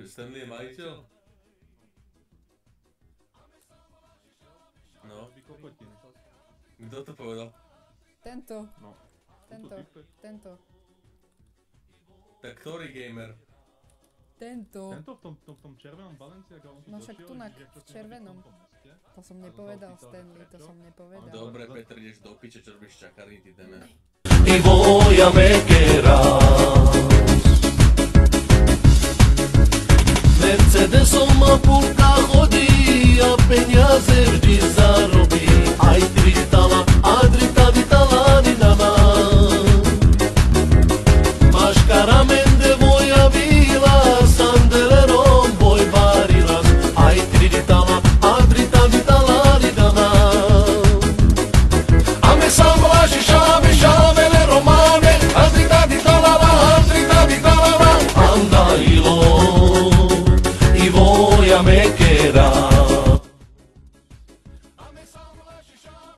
Stanley je majiteľ? No. Kto to povedal? Tento. No. Tento. Tak ktorý gamer? Tento. Tento v tom červenom Balenciaga, on tu No však došiel, tunak že v červenom. To som nepovedal, Stanley, to som nepovedal. Dobre, Petr, ideš do piče, čo robíš čakarný, ty teme. Y voy a me quedar.